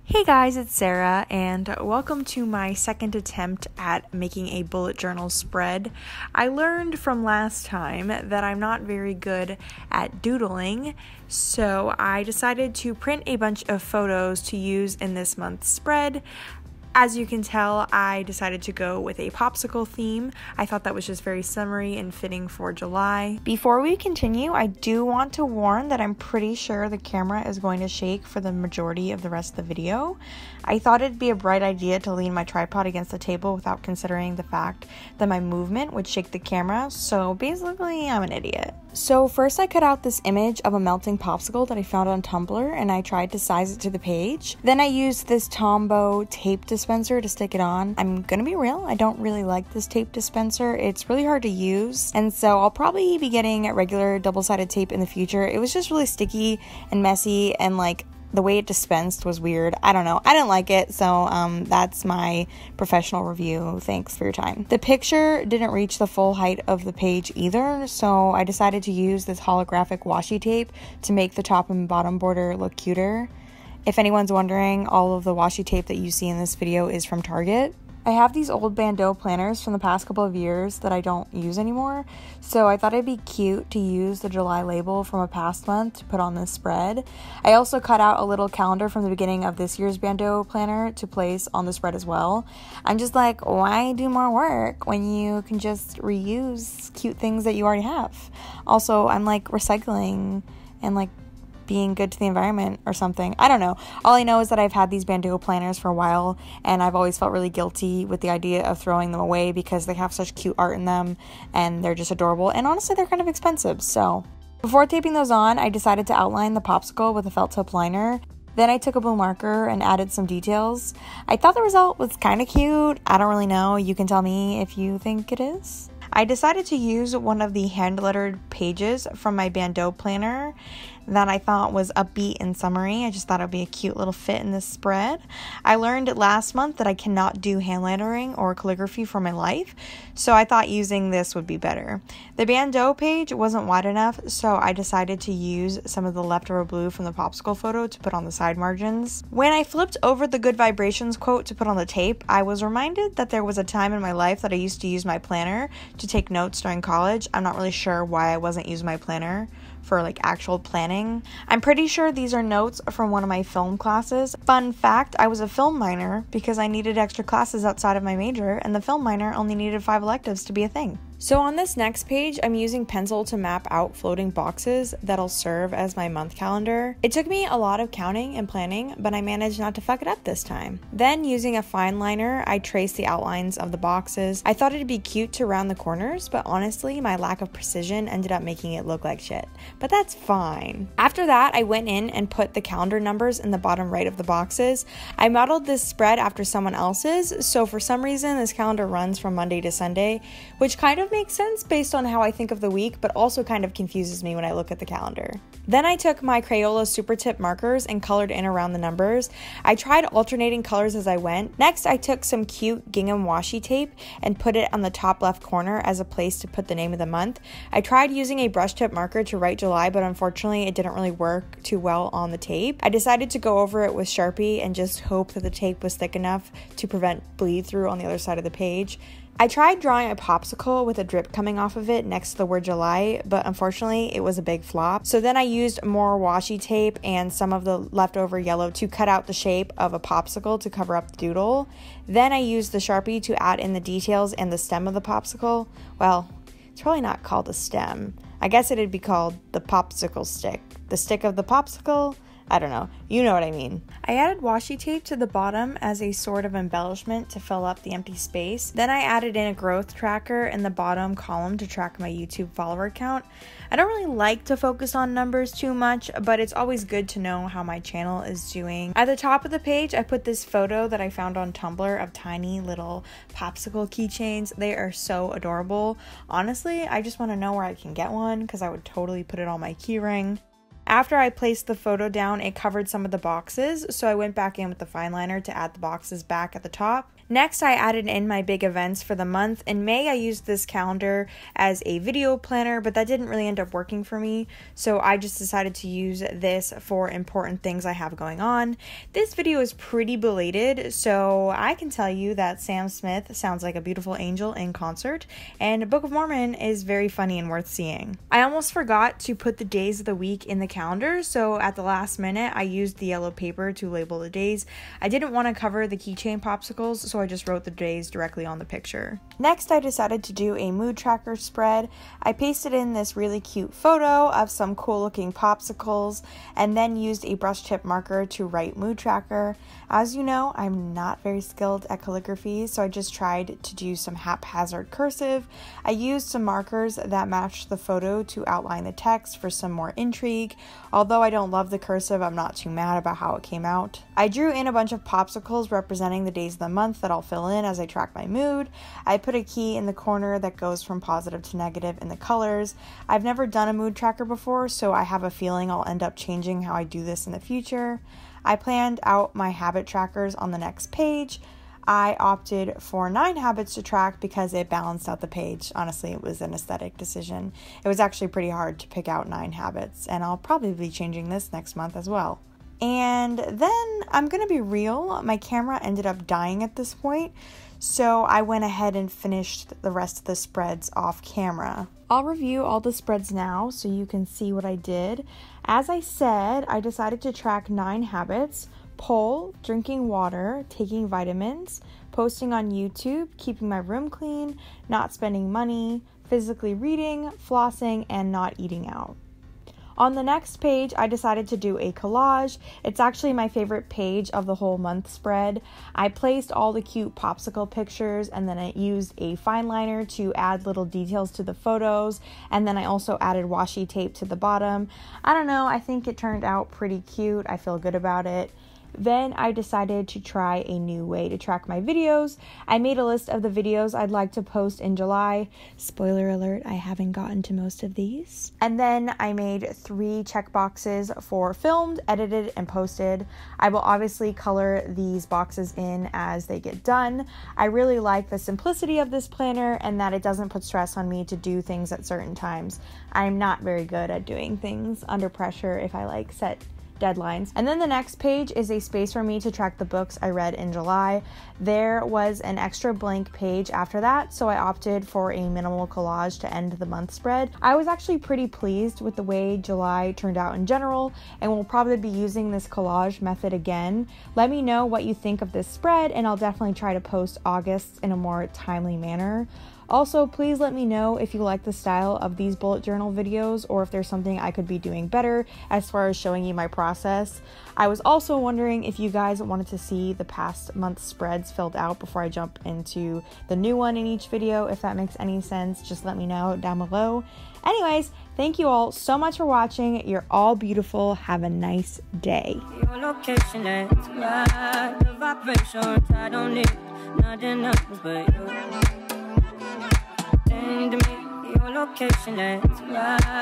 Hey guys, it's Sarah, and welcome to my second attempt at making a bullet journal spread. I learned from last time that I'm not very good at doodling, so I decided to print a bunch of photos to use in this month's spread. As you can tell, I decided to go with a popsicle theme. I thought that was just very summery and fitting for July. Before we continue, I do want to warn that I'm pretty sure the camera is going to shake for the majority of the rest of the video. I thought it'd be a bright idea to lean my tripod against the table without considering the fact that my movement would shake the camera, so basically I'm an idiot. So first I cut out this image of a melting popsicle that I found on Tumblr and I tried to size it to the page. Then I used this Tombow tape dispenser to stick it on. I'm gonna be real, I don't really like this tape dispenser. It's really hard to use, and so I'll probably be getting regular double-sided tape in the future. It was just really sticky and messy, and the way it dispensed was weird. I don't know. I didn't like it, so that's my professional review. Thanks for your time. The picture didn't reach the full height of the page either, so I decided to use this holographic washi tape to make the top and bottom border look cuter. If anyone's wondering, all of the washi tape that you see in this video is from Target. I have these old bandeau planners from the past couple of years that I don't use anymore, so I thought it'd be cute to use the July label from a past month to put on this spread. I also cut out a little calendar from the beginning of this year's bandeau planner to place on the spread as well. I'm just like, why do more work when you can just reuse cute things that you already have? Also, I'm recycling and being good to the environment or something. I don't know. All I know is that I've had these bandeau planners for a while, and I've always felt really guilty with the idea of throwing them away because they have such cute art in them and they're just adorable, and honestly they're kind of expensive. So before taping those on, I decided to outline the popsicle with a felt tip liner. Then I took a blue marker and added some details. I thought the result was kind of cute. I don't really know. You can tell me if you think it is. I decided to use one of the hand-lettered pages from my bandeau planner that I thought was upbeat and summery. I just thought it would be a cute little fit in this spread. I learned last month that I cannot do hand lettering or calligraphy for my life, so I thought using this would be better. The bandeau page wasn't wide enough, so I decided to use some of the leftover blue from the popsicle photo to put on the side margins. When I flipped over the Good Vibrations quote to put on the tape, I was reminded that there was a time in my life that I used to use my planner to take notes during college. I'm not really sure why I wasn't using my planner for actual planning. I'm pretty sure these are notes from one of my film classes. Fun fact, I was a film minor because I needed extra classes outside of my major, and the film minor only needed 5 electives to be a thing. So on this next page, I'm using pencil to map out floating boxes that'll serve as my month calendar. It took me a lot of counting and planning, but I managed not to fuck it up this time. Then using a fine liner, I traced the outlines of the boxes. I thought it'd be cute to round the corners, but honestly, my lack of precision ended up making it look like shit. But that's fine. After that, I went in and put the calendar numbers in the bottom right of the boxes. I modeled this spread after someone else's, so for some reason, this calendar runs from Monday to Sunday, which kind of makes sense based on how I think of the week, but also kind of confuses me when I look at the calendar. Then I took my Crayola Super Tip markers and colored in around the numbers. I tried alternating colors as I went. Next, I took some cute gingham washi tape and put it on the top left corner as a place to put the name of the month. I tried using a brush tip marker to write July, but unfortunately it didn't really work too well on the tape. I decided to go over it with Sharpie and just hope that the tape was thick enough to prevent bleed through on the other side of the page. I tried drawing a popsicle with a drip coming off of it next to the word July, but unfortunately it was a big flop. So then I used more washi tape and some of the leftover yellow to cut out the shape of a popsicle to cover up the doodle. Then I used the Sharpie to add in the details and the stem of the popsicle. Well, it's probably not called a stem. I guess it'd be called the popsicle stick. The stick of the popsicle? I don't know. You know what I mean. I added washi tape to the bottom as a sort of embellishment to fill up the empty space. Then I added in a growth tracker in the bottom column to track my YouTube follower count. I don't really like to focus on numbers too much, but it's always good to know how my channel is doing. At the top of the page, I put this photo that I found on Tumblr of tiny little popsicle keychains. They are so adorable. Honestly, I just want to know where I can get one because I would totally put it on my keyring. After I placed the photo down, it covered some of the boxes, so I went back in with the fine liner to add the boxes back at the top. Next, I added in my big events for the month. In May, I used this calendar as a video planner, but that didn't really end up working for me, so I just decided to use this for important things I have going on. This video is pretty belated, so I can tell you that Sam Smith sounds like a beautiful angel in concert, and Book of Mormon is very funny and worth seeing. I almost forgot to put the days of the week in the calendar, so at the last minute, I used the yellow paper to label the days. I didn't want to cover the keychain popsicles, so I just wrote the days directly on the picture. Next, I decided to do a mood tracker spread. I pasted in this really cute photo of some cool looking popsicles and then used a brush tip marker to write mood tracker. As you know, I'm not very skilled at calligraphy, so I just tried to do some haphazard cursive. I used some markers that matched the photo to outline the text for some more intrigue. Although I don't love the cursive, I'm not too mad about how it came out. I drew in a bunch of popsicles representing the days of the month that I'll fill in as I track my mood. I put a key in the corner that goes from positive to negative in the colors. I've never done a mood tracker before, so I have a feeling I'll end up changing how I do this in the future. I planned out my habit trackers on the next page. I opted for 9 habits to track because it balanced out the page. Honestly, it was an aesthetic decision. It was actually pretty hard to pick out 9 habits, and I'll probably be changing this next month as well. And then, I'm gonna be real, my camera ended up dying at this point, so I went ahead and finished the rest of the spreads off camera. I'll review all the spreads now so you can see what I did. As I said, I decided to track 9 habits: poll, drinking water, taking vitamins, posting on YouTube, keeping my room clean, not spending money, physically reading, flossing, and not eating out. On the next page, I decided to do a collage. It's actually my favorite page of the whole month spread. I placed all the cute popsicle pictures, and then I used a fine liner to add little details to the photos, and then I also added washi tape to the bottom. I don't know, I think it turned out pretty cute. I feel good about it. Then I decided to try a new way to track my videos. I made a list of the videos I'd like to post in July. Spoiler alert, I haven't gotten to most of these. And then I made 3 checkboxes for filmed, edited, and posted. I will obviously color these boxes in as they get done. I really like the simplicity of this planner and that it doesn't put stress on me to do things at certain times. I'm not very good at doing things under pressure if I set deadlines. And then the next page is a space for me to track the books I read in July. There was an extra blank page after that, so I opted for a minimal collage to end the month spread. I was actually pretty pleased with the way July turned out in general, and will probably be using this collage method again. Let me know what you think of this spread, and I'll definitely try to post August in a more timely manner. Also, please let me know if you like the style of these bullet journal videos or if there's something I could be doing better as far as showing you my process. I was also wondering if you guys wanted to see the past month spreads filled out before I jump into the new one in each video. If that makes any sense, just let me know down below. Anyways, thank you all so much for watching. You're all beautiful. Have a nice day. Your location is right, the vibrations, I don't need nothing else but you. To me, your location is right.